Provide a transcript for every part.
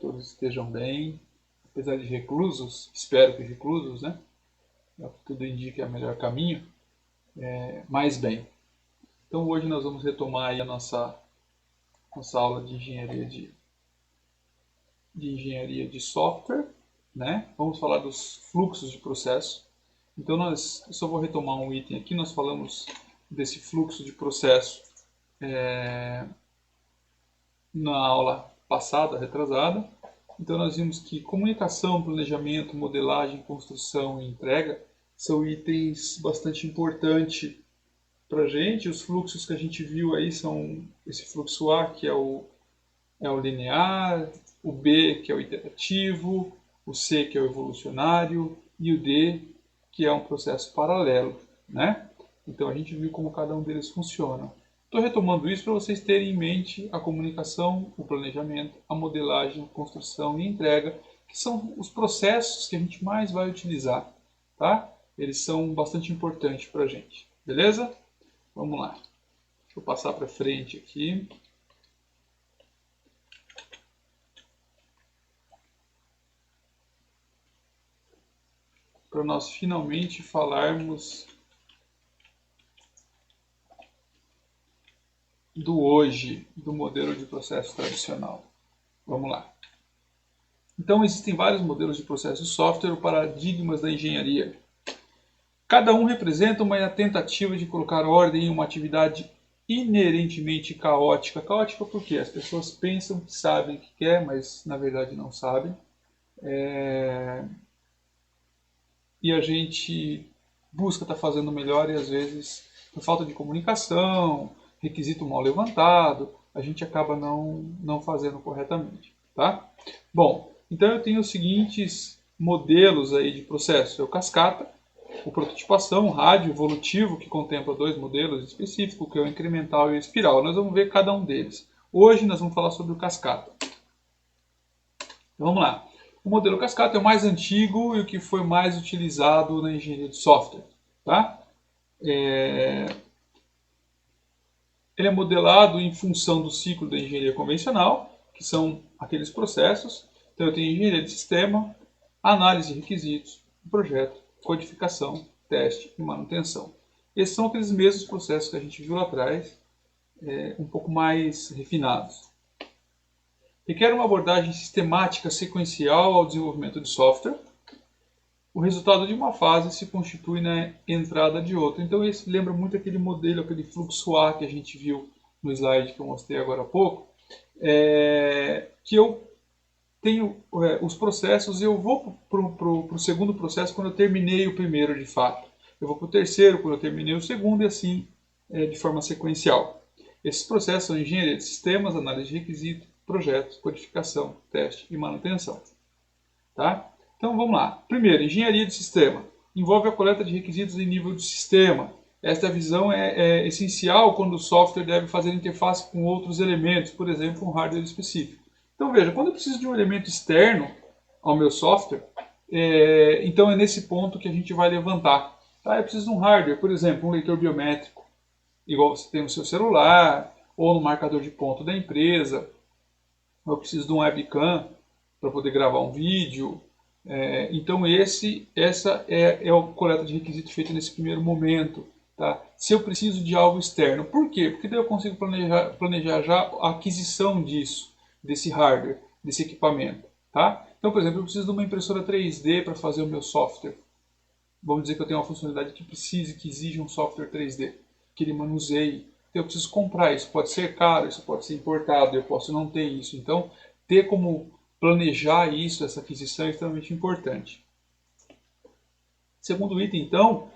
todos estejam bem, apesar de reclusos, espero que reclusos, né? Tudo indica é o melhor caminho, mais bem. Então hoje nós vamos retomar aí a nossa aula de engenharia de software, né? Vamos falar dos fluxos de processo. Então eu só vou retomar um item aqui, nós falamos desse fluxo de processo na aula passada, retrasada. Então nós vimos que comunicação, planejamento, modelagem, construção e entrega são itens bastante importantes para a gente. Os fluxos que a gente viu aí são esse fluxo A, que é o linear, o B, que é o iterativo, o C, que é o evolucionário, e o D, que é um processo paralelo, né? Então a gente viu como cada um deles funciona. Estou retomando isso para vocês terem em mente a comunicação, o planejamento, a modelagem, a construção e a entrega, que são os processos que a gente mais vai utilizar, tá? Eles são bastante importantes para a gente, beleza? Vamos lá. Deixa eu passar para frente aqui. Para nós finalmente falarmos do hoje, do modelo de processo tradicional. Vamos lá. Então, existem vários modelos de processo de software ou paradigmas da engenharia. Cada um representa uma tentativa de colocar ordem em uma atividade inerentemente caótica. Caótica porque as pessoas pensam que sabem o que quer, mas na verdade não sabem. E a gente busca estar fazendo melhor e às vezes, por falta de comunicação, requisito mal levantado, a gente acaba não fazendo corretamente. Tá? Bom, então eu tenho os seguintes modelos aí de processo. É o cascata, o prototipação, o rádio evolutivo, que contempla dois modelos específicos, que é o incremental e o espiral. Nós vamos ver cada um deles. Hoje nós vamos falar sobre o cascata. Então vamos lá. O modelo cascata é o mais antigo e o que foi mais utilizado na engenharia de software. Tá? Ele é modelado em função do ciclo da engenharia convencional, que são aqueles processos. Então eu tenho engenharia de sistema, análise de requisitos, projeto, codificação, teste e manutenção. Esses são aqueles mesmos processos que a gente viu lá atrás, um pouco mais refinados. Requer uma abordagem sistemática sequencial ao desenvolvimento de software. O resultado de uma fase se constitui na entrada de outra. Então esse lembra muito aquele modelo, aquele fluxo A que a gente viu no slide que eu mostrei agora há pouco, que eu tenho os processos e eu vou para o segundo processo quando eu terminei o primeiro de fato. Eu vou para o terceiro quando eu terminei o segundo e assim de forma sequencial. Esses processos são engenharia de sistemas, análise de requisitos, projetos, codificação, teste e manutenção. Tá? Então vamos lá. Primeiro, engenharia de sistema. Envolve a coleta de requisitos em nível de sistema. Esta visão é essencial quando o software deve fazer interface com outros elementos, por exemplo, um hardware específico. Então veja, quando eu preciso de um elemento externo ao meu software, então é nesse ponto que a gente vai levantar. Tá? Eu preciso de um hardware, por exemplo, um leitor biométrico, igual você tem no seu celular, ou no marcador de ponto da empresa. Eu preciso de um webcam para poder gravar um vídeo. Então essa é a coleta de requisitos feita nesse primeiro momento. Tá? Se eu preciso de algo externo, por quê? Porque daí eu consigo planejar já a aquisição desse hardware, desse equipamento. Tá? Então, por exemplo, eu preciso de uma impressora 3D para fazer o meu software. Vamos dizer que eu tenho uma funcionalidade que exige um software 3D, que ele manuseie. Então eu preciso comprar isso. Pode ser caro, isso pode ser importado, eu posso não ter isso. Então, ter como planejar isso, essa aquisição é extremamente importante. Segundo item, então,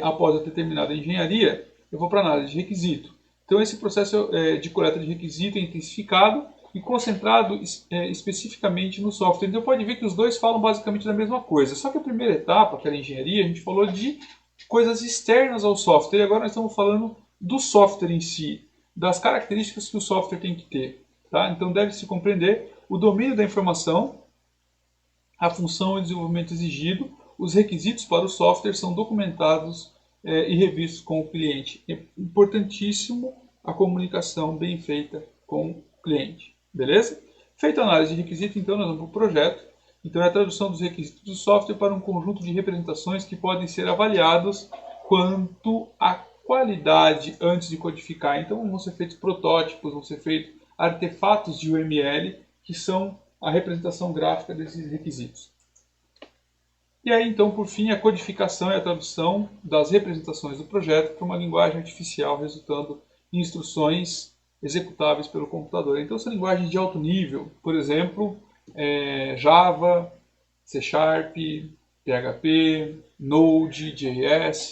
após eu ter terminado a engenharia, eu vou para a análise de requisito. Então, esse processo de coleta de requisito é intensificado e concentrado especificamente no software. Então, pode ver que os dois falam basicamente da mesma coisa. Só que a primeira etapa, que era a engenharia, a gente falou de coisas externas ao software. E agora nós estamos falando do software em si, das características que o software tem que ter. Tá? Então, deve-se compreender o domínio da informação, a função e o desenvolvimento exigido, os requisitos para o software são documentados e revistos com o cliente. É importantíssimo a comunicação bem feita com o cliente. Beleza? Feita a análise de requisito, então nós vamos para o projeto. Então é a tradução dos requisitos do software para um conjunto de representações que podem ser avaliados quanto à qualidade antes de codificar. Então vão ser feitos protótipos, vão ser feitos artefatos de UML, que são a representação gráfica desses requisitos. E aí, então, por fim, a codificação e a tradução das representações do projeto para uma linguagem artificial, resultando em instruções executáveis pelo computador. Então, são linguagens de alto nível, por exemplo, Java, C Sharp, PHP, Node, JS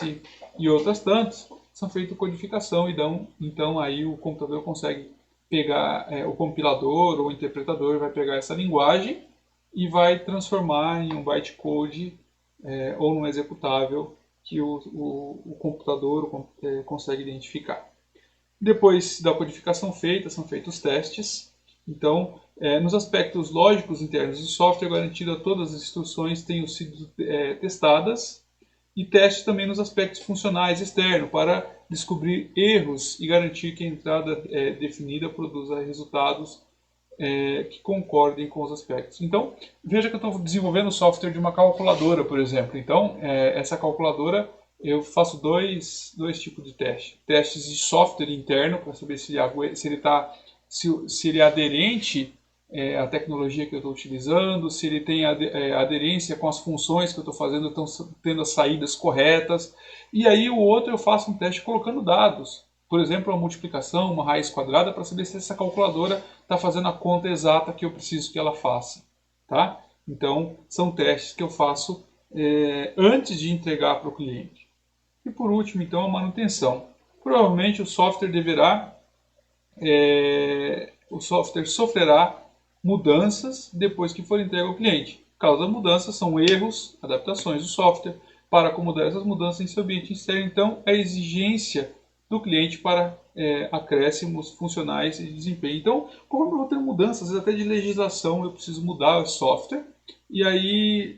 e outras tantas, são feitas codificação e então aí o computador consegue pegar, o compilador ou o interpretador vai pegar essa linguagem e vai transformar em um bytecode ou num executável que o computador consegue identificar. Depois da codificação feita, são feitos testes. Então, nos aspectos lógicos internos do software, é garantido a todas as instruções tenham sido testadas, e testes também nos aspectos funcionais externos, para descobrir erros e garantir que a entrada definida produza resultados que concordem com os aspectos. Então, veja que eu estou desenvolvendo o software de uma calculadora, por exemplo. Então, essa calculadora, eu faço dois tipos de teste. Testes de software interno, para saber se ele é aderente à tecnologia que eu estou utilizando, se ele tem aderência com as funções que eu estou fazendo, estão tendo as saídas corretas. E aí o outro eu faço um teste colocando dados. Por exemplo, uma multiplicação, uma raiz quadrada, para saber se essa calculadora está fazendo a conta exata que eu preciso que ela faça. Tá? Então, são testes que eu faço antes de entregar para o cliente. E por último, então, a manutenção. Provavelmente o software sofrerá mudanças depois que for entregue ao cliente. Causa mudanças são erros, adaptações do software para acomodar essas mudanças em seu ambiente externo. Então, a exigência do cliente para acréscimos funcionais e de desempenho. Então, como eu vou ter mudanças, às vezes até de legislação, eu preciso mudar o software, e aí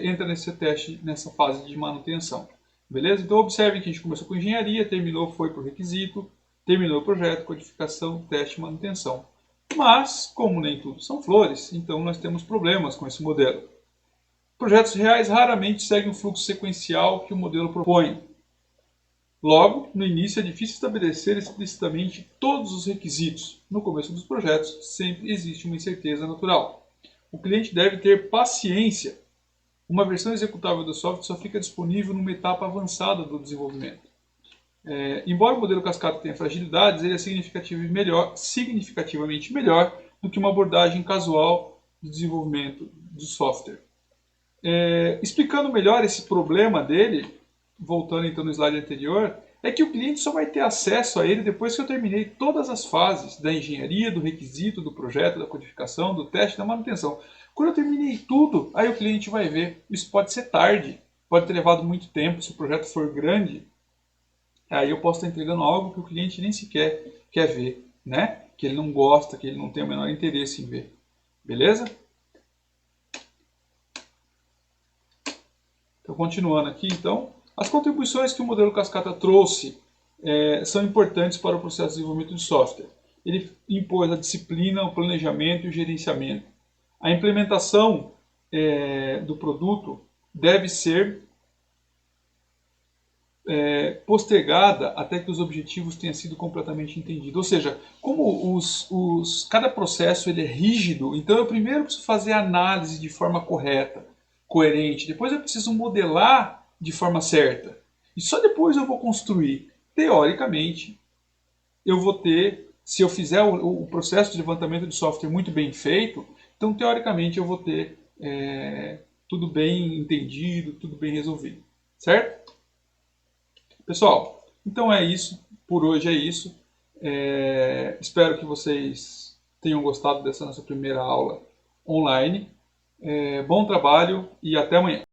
entra nesse teste, nessa fase de manutenção. Beleza? Então, observem que a gente começou com engenharia, terminou, foi para o requisito, terminou o projeto, codificação, teste e manutenção. Mas, como nem tudo são flores, então nós temos problemas com esse modelo. Projetos reais raramente seguem o fluxo sequencial que o modelo propõe. Logo, no início é difícil estabelecer explicitamente todos os requisitos. No começo dos projetos, sempre existe uma incerteza natural. O cliente deve ter paciência. Uma versão executável do software só fica disponível numa etapa avançada do desenvolvimento. Embora o modelo cascata tenha fragilidades, ele é significativamente melhor do que uma abordagem casual de desenvolvimento do software. Explicando melhor esse problema dele, voltando então no slide anterior, é que o cliente só vai ter acesso a ele depois que eu terminei todas as fases da engenharia, do requisito, do projeto, da codificação, do teste, da manutenção. Quando eu terminei tudo, aí o cliente vai ver. Isso pode ser tarde, pode ter levado muito tempo, se o projeto for grande. Aí eu posso estar entregando algo que o cliente nem sequer quer ver, né? Que ele não gosta, que ele não tem o menor interesse em ver. Beleza? Então, continuando aqui, então, as contribuições que o modelo cascata trouxe são importantes para o processo de desenvolvimento de software. Ele impôs a disciplina, o planejamento e o gerenciamento. A implementação do produto deve ser postergada até que os objetivos tenham sido completamente entendidos. Ou seja, como cada processo ele é rígido, então eu primeiro preciso fazer a análise de forma correta, coerente, depois eu preciso modelar de forma certa, e só depois eu vou construir. Teoricamente, eu vou ter, se eu fizer o processo de levantamento de software muito bem feito, então teoricamente eu vou ter tudo bem entendido, tudo bem resolvido. Certo? Pessoal, então é isso. Por hoje é isso. Espero que vocês tenham gostado dessa nossa primeira aula online. Bom trabalho e até amanhã.